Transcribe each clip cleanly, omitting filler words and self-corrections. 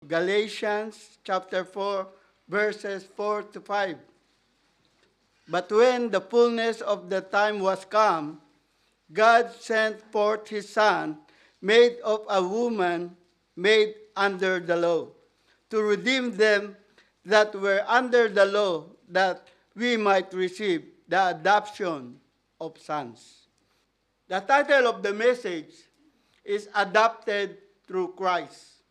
Galatians chapter 4, verses 4 to 5. But when the fullness of the time was come, God sent forth his Son, made of a woman, made under the law, to redeem them that were under the law, that we might receive the adoption of sons. The title of the message is Adopted Through Christ.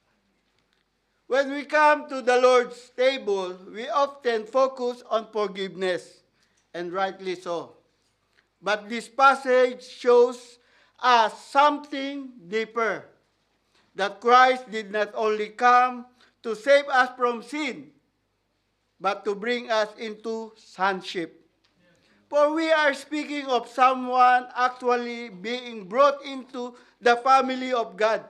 When we come to the Lord's table, we often focus on forgiveness, and rightly so. But this passage shows us something deeper, that Christ did not only come to save us from sin, but to bring us into sonship. For we are speaking of someone actually being brought into the family of God.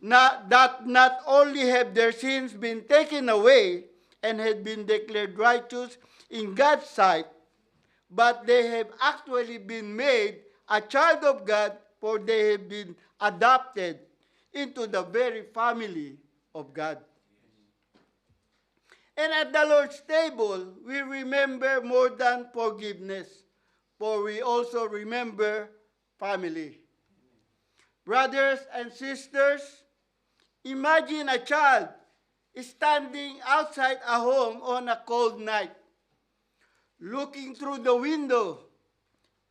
That not only have their sins been taken away and had been declared righteous in God's sight, but they have actually been made a child of God, for they have been adopted into the very family of God. And at the Lord's table, we remember more than forgiveness, for we also remember family. Brothers and sisters, imagine a child standing outside a home on a cold night, looking through the window,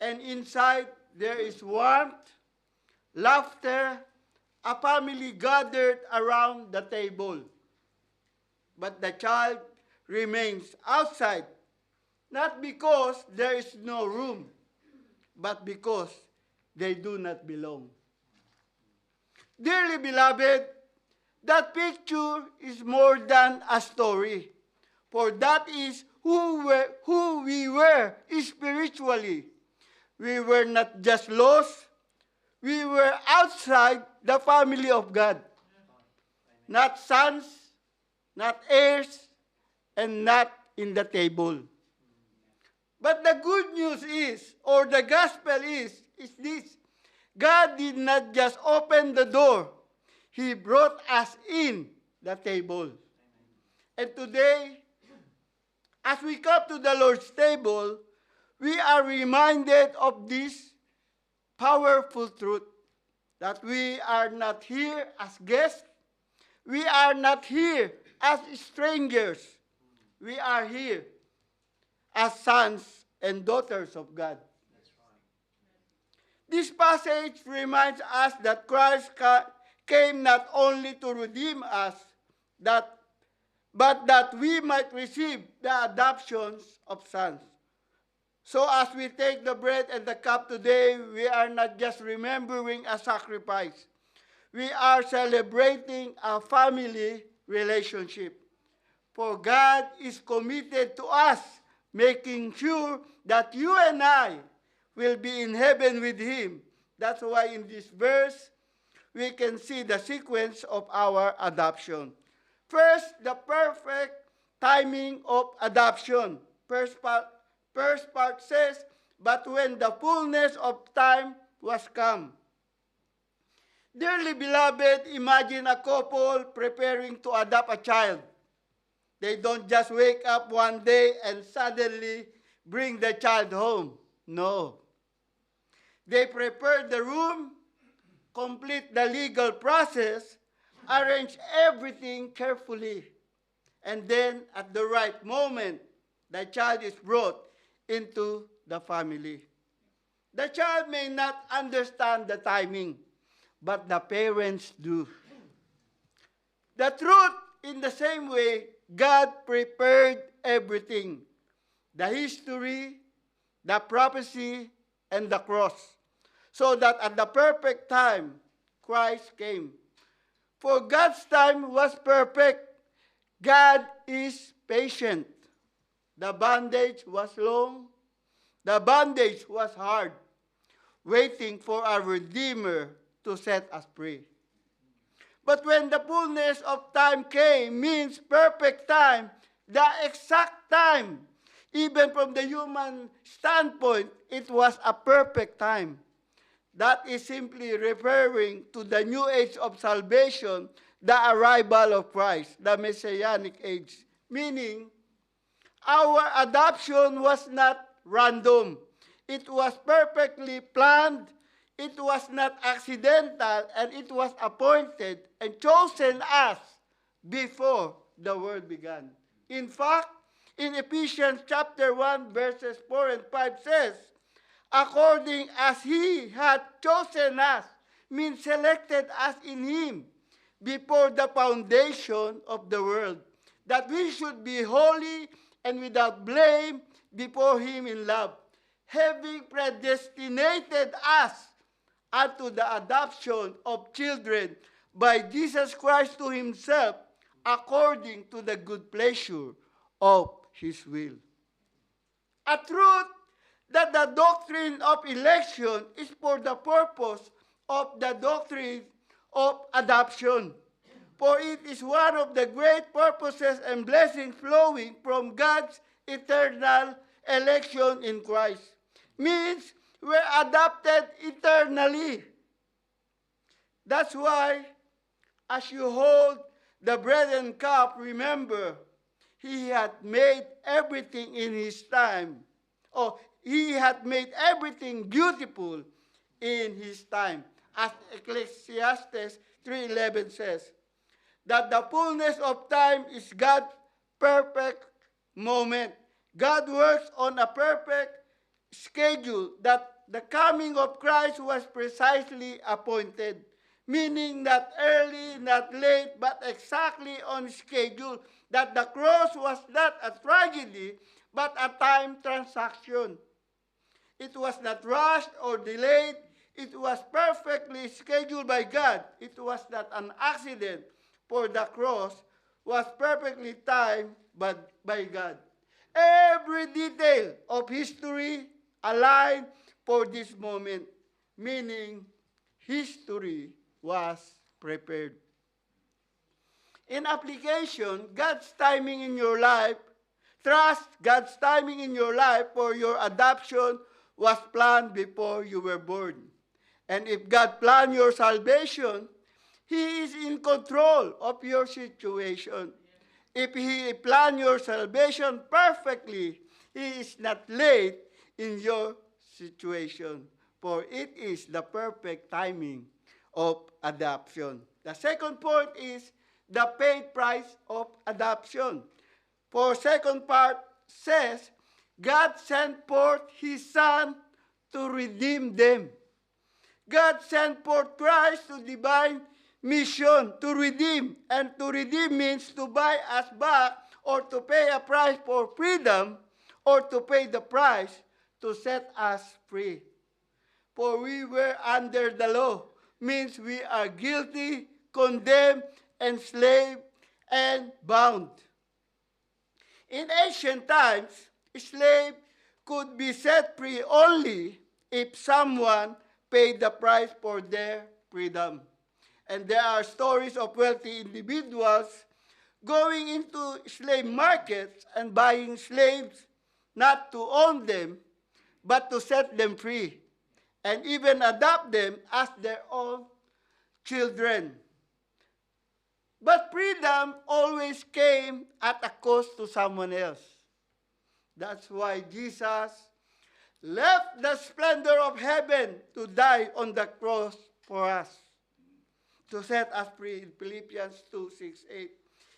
and inside there is warmth, laughter, a family gathered around the table. But the child remains outside, not because there is no room, but because they do not belong. Dearly beloved, that picture is more than a story, for that is who we were spiritually. We were not just lost, we were outside the family of God. Not sons, not heirs, and not in the table. But the good news is, or the gospel is this: God did not just open the door, He brought us in the table. And today, as we come to the Lord's table, we are reminded of this powerful truth, that we are not here as guests, we are not here as strangers, we are here as sons and daughters of God. This passage reminds us that Christ came not only to redeem us, but that we might receive the adoptions of sons. So as we take the bread and the cup today, we are not just remembering a sacrifice. We are celebrating a family relationship. For God is committed to us, making sure that you and I will be in heaven with Him. That's why in this verse, we can see the sequence of our adoption. First, the perfect timing of adoption. First part says, but when the fullness of time was come. Dearly beloved, imagine a couple preparing to adopt a child. They don't just wake up one day and suddenly bring the child home. No. They prepare the room, complete the legal process, arrange everything carefully, and then at the right moment, the child is brought into the family. The child may not understand the timing, but the parents do. The truth, in the same way, God prepared everything: the history, the prophecy, and the cross, so that at the perfect time, Christ came. For God's time was perfect. God is patient. The bondage was long. The bondage was hard, waiting for our Redeemer to set us free. But when the fullness of time came, means perfect time, the exact time. Even from the human standpoint, it was a perfect time. That is simply referring to the new age of salvation the arrival of Christ, the Messianic age. Meaning, our adoption was not random. It was perfectly planned. It was not accidental, and it was appointed and chosen us before the world began. In fact, in Ephesians chapter 1, verses 4 and 5 says, according as He had chosen us, means selected us in Him before the foundation of the world, that we should be holy and without blame before Him in love, having predestinated us unto the adoption of children by Jesus Christ to Himself, according to the good pleasure of His will. A truth that the doctrine of election is for the purpose of the doctrine of adoption. For it is one of the great purposes and blessings flowing from God's eternal election in Christ. Means we're adopted eternally. That's why, as you hold the bread and cup, remember, He had made everything in His time. He had made everything beautiful in His time. As Ecclesiastes 3:11 says, that the fullness of time is God's perfect moment. God works on a perfect schedule that the coming of Christ was precisely appointed, meaning not early, not late, but exactly on schedule, that the cross was not a tragedy, but a time transaction. It was not rushed or delayed. It was perfectly scheduled by God. It was not an accident, for the cross was perfectly timed by God. Every detail of history aligned for this moment, meaning history was prepared. In application, God's timing in your life, trust God's timing in your life for your adoption was planned before you were born. And if God planned your salvation, He is in control of your situation. If He planned your salvation perfectly, He is not late in your situation, for it is the perfect timing of adoption. The second point is the paid price of adoption. For second part says, God sent forth His Son to redeem them. God sent forth Christ to divine mission, to redeem. And to redeem means to buy us back, or to pay a price for freedom, or to pay the price to set us free. For we were under the law, means we are guilty, condemned, enslaved, and bound. In ancient times, slaves could be set free only if someone paid the price for their freedom. And there are stories of wealthy individuals going into slave markets and buying slaves, not to own them, but to set them free, and even adopt them as their own children. But freedom always came at a cost to someone else. That's why Jesus left the splendor of heaven to die on the cross for us, to set us free in Philippians 2:6-8.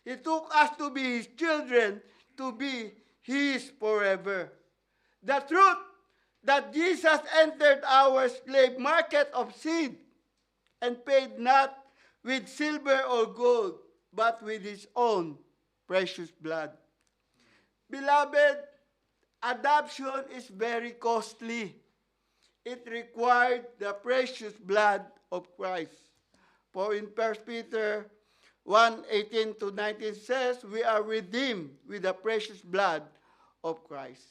He took us to be His children, to be His forever. The truth that Jesus entered our slave market of sin and paid not with silver or gold, but with His own precious blood. Beloved, adoption is very costly. It required the precious blood of Christ. For in 1 Peter 1:18-19 says, we are redeemed with the precious blood of Christ.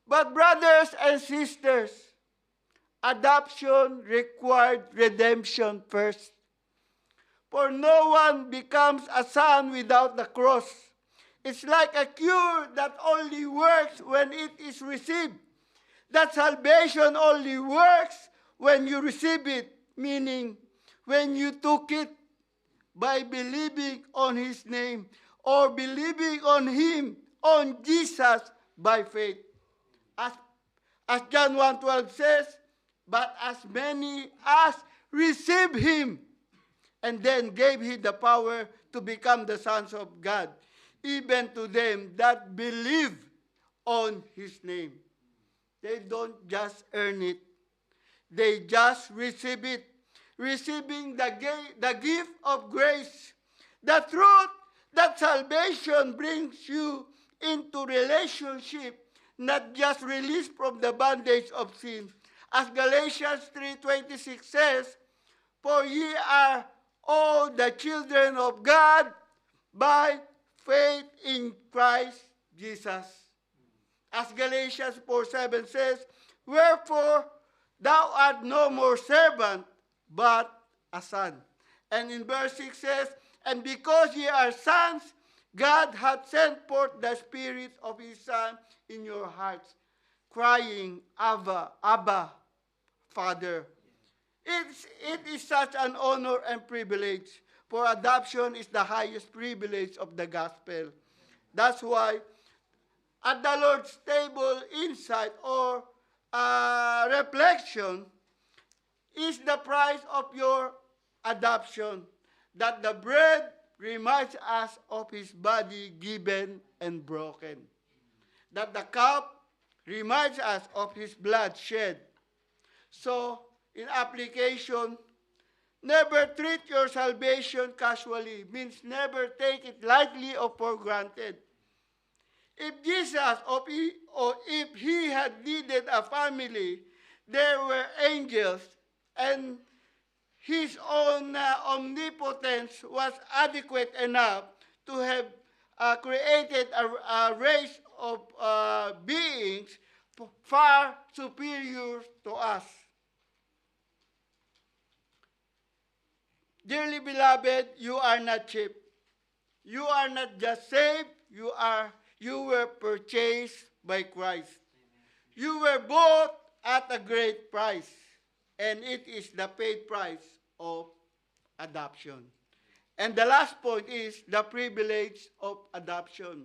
But brothers and sisters, adoption required redemption first. For no one becomes a son without the cross. It's like a cure that only works when it is received. That salvation only works when you receive it, meaning when you took it, by believing on his name, or believing on him, on Jesus, by faith. As, as John 1:12 says, but as many as received him, and then gave him the power to become the sons of God, even to them that believe on his name. They don't just earn it. They just receive it. Receiving the gift of grace. The truth that salvation brings you into relationship, not just release from the bondage of sin. As Galatians 3:26 says, for ye are all the children of God by faith in Christ Jesus. As Galatians 4:7 says, wherefore thou art no more servant, but a son. And in verse 6 says, and because ye are sons, God hath sent forth the Spirit of his Son in your hearts, crying, Abba, Abba, Father. It is such an honor and privilege, for adoption is the highest privilege of the gospel. That's why at the Lord's table insight or reflection is the price of your adoption, that the bread reminds us of his body given and broken, that the cup reminds us of his blood shed. So, in application, never treat your salvation casually, means never take it lightly or for granted. If Jesus or if he had needed a family, there were angels, and his own omnipotence was adequate enough to have created a race of beings far superior to us. Dearly beloved, you are not cheap. You are not just saved, you were purchased by Christ. You were bought at a great price, and it is the paid price of adoption. And the last point is the privilege of adoption.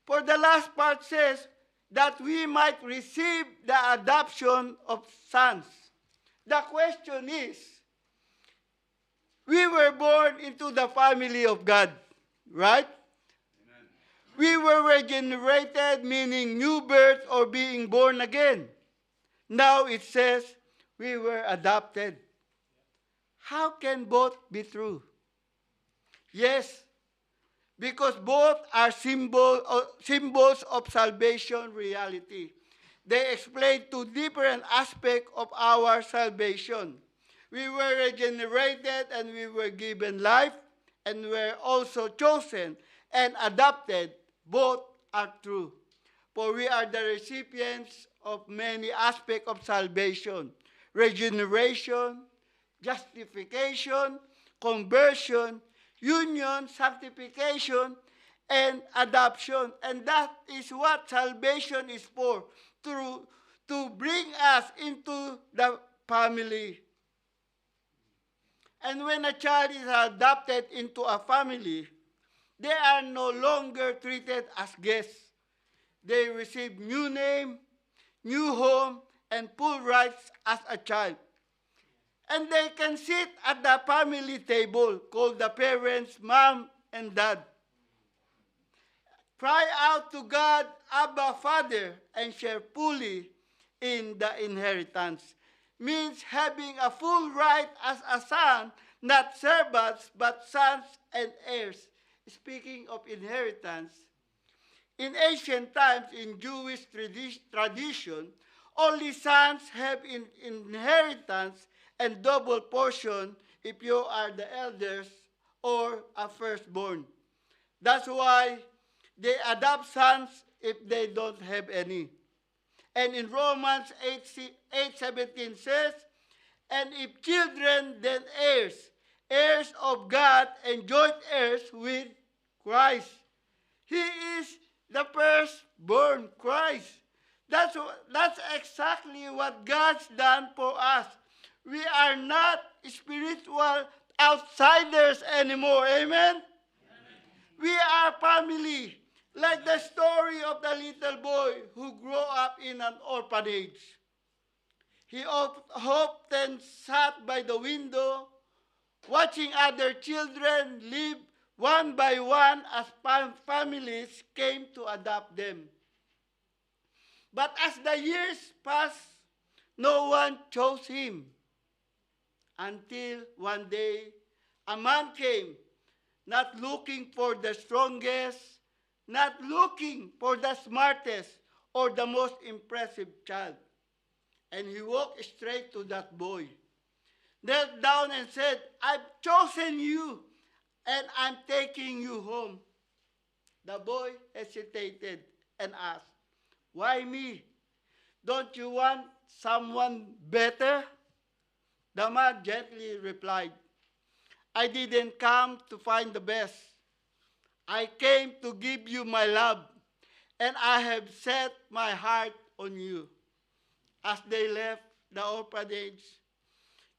For the last part says that we might receive the adoption of sons. The question is, we were born into the family of God, right? Amen. We were regenerated, meaning new birth or being born again. Now it says we were adopted. How can both be true? Yes, because both are symbols of salvation reality. They explain two different aspects of our salvation. We were regenerated and we were given life, and were also chosen and adopted. Both are true. For we are the recipients of many aspects of salvation: regeneration, justification, conversion, union, sanctification, and adoption. And that is what salvation is for, to bring us into the family. And when a child is adopted into a family, they are no longer treated as guests. They receive new name, new home, and full rights as a child. And they can sit at the family table, called the parents, mom and dad. Cry out to God, Abba, Father, and share fully in the inheritance. Means having a full right as a son, not servants, but sons and heirs. Speaking of inheritance, in ancient times, in Jewish tradition, only sons have inheritance and double portion if you are the elders or a firstborn. That's why they adopt sons if they don't have any. And in Romans 8:17 says, and if children, then heirs, heirs of God and joint heirs with Christ. He is the firstborn, Christ. That's exactly what God's done for us. We are not spiritual outsiders anymore. Amen? We are family. Like the story of the little boy who grew up in an orphanage. He often sat by the window, watching other children live one by one as families came to adopt them. But as the years passed, no one chose him. Until one day, a man came, not looking for the strongest, not looking for the smartest or the most impressive child. And he walked straight to that boy, knelt down and said, I've chosen you and I'm taking you home. The boy hesitated and asked, why me? Don't you want someone better? The man gently replied, I didn't come to find the best. I came to give you my love, and I have set my heart on you. As they left the orphanage,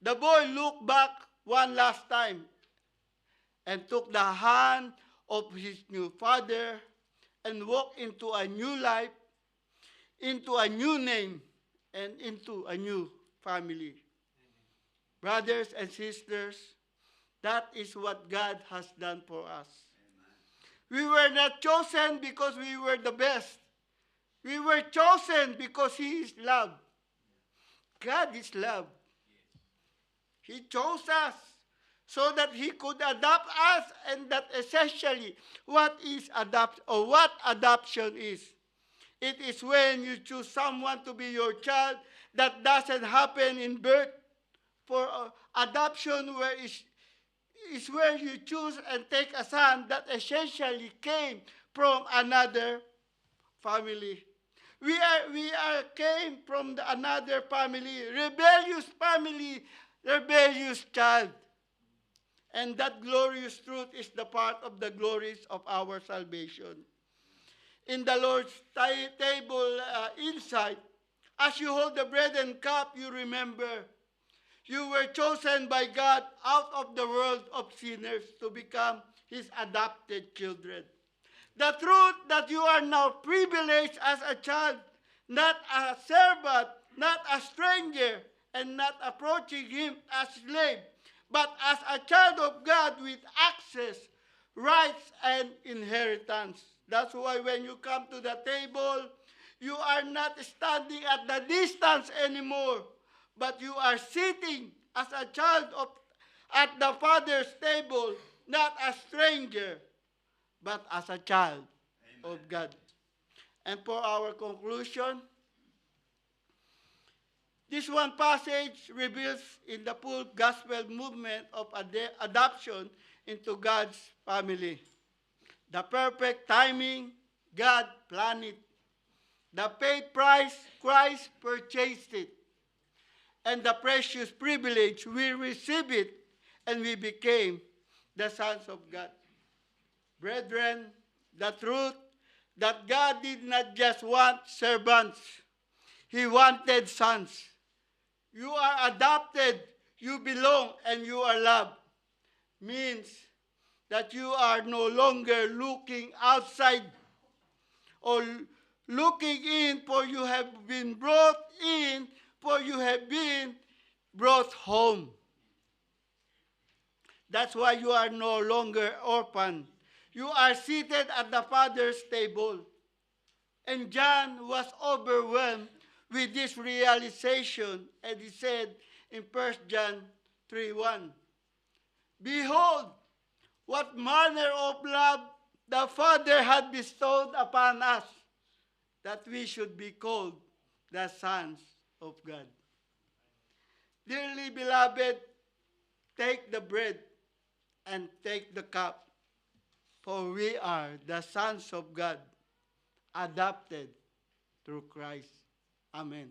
the boy looked back one last time and took the hand of his new father and walked into a new life, into a new name, and into a new family. Brothers and sisters, that is what God has done for us. We were not chosen because we were the best. We were chosen because He is love. God is love. He chose us so that He could adopt us, and that essentially what adoption is. It is when you choose someone to be your child. That doesn't happen in birth. For adoption is where you choose and take a son that essentially came from another family. We came from another family, rebellious child. And that glorious truth is the part of the glories of our salvation. In the Lord's table insight, as you hold the bread and cup, you remember you were chosen by God out of the world of sinners to become His adopted children. The truth that you are now privileged as a child, not a servant, not a stranger, and not approaching Him as slave, but as a child of God with access, rights, and inheritance. That's why when you come to the table, you are not standing at the distance anymore, but you are sitting as a child at the Father's table, not a stranger, but as a child of God. And for our conclusion, this one passage reveals in the full gospel movement of adoption into God's family. The perfect timing, God planned it. The paid price, Christ purchased it. And the precious privilege, we received it, and we became the sons of God. Brethren, the truth that God did not just want servants, He wanted sons. You are adopted, you belong, and you are loved. Means that you are no longer looking outside or looking in, for you have been brought in, for you have been brought home. That's why you are no longer orphan. You are seated at the Father's table. And John was overwhelmed with this realization, and he said in 1 John 3:1, Behold, what manner of love the Father had bestowed upon us, that we should be called the sons of God. Dearly beloved, take the bread and take the cup, for we are the sons of God, adopted through Christ. Amen.